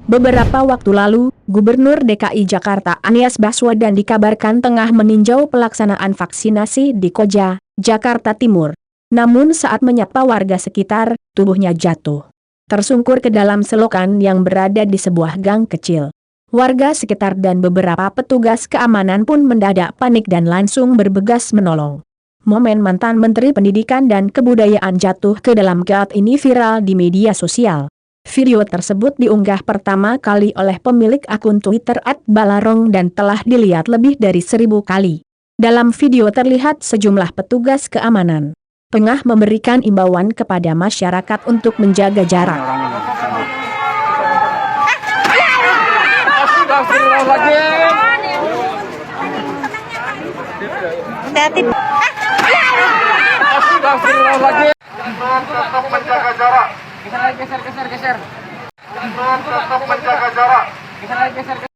Beberapa waktu lalu, Gubernur DKI Jakarta Anies Baswedan dikabarkan tengah meninjau pelaksanaan vaksinasi di Koja, Jakarta Timur. Namun saat menyapa warga sekitar, tubuhnya jatuh tersungkur ke dalam selokan yang berada di sebuah gang kecil. Warga sekitar dan beberapa petugas keamanan pun mendadak panik dan langsung bergegas menolong. Momen mantan Menteri Pendidikan dan Kebudayaan jatuh ke dalam got ini viral di media sosial. Video tersebut diunggah pertama kali oleh pemilik akun Twitter @balarong dan telah dilihat lebih dari 1000 kali. Dalam video terlihat sejumlah petugas keamanan tengah memberikan imbauan kepada masyarakat untuk menjaga jarak. Tetap menjaga jarak. Tetap menjaga jarak.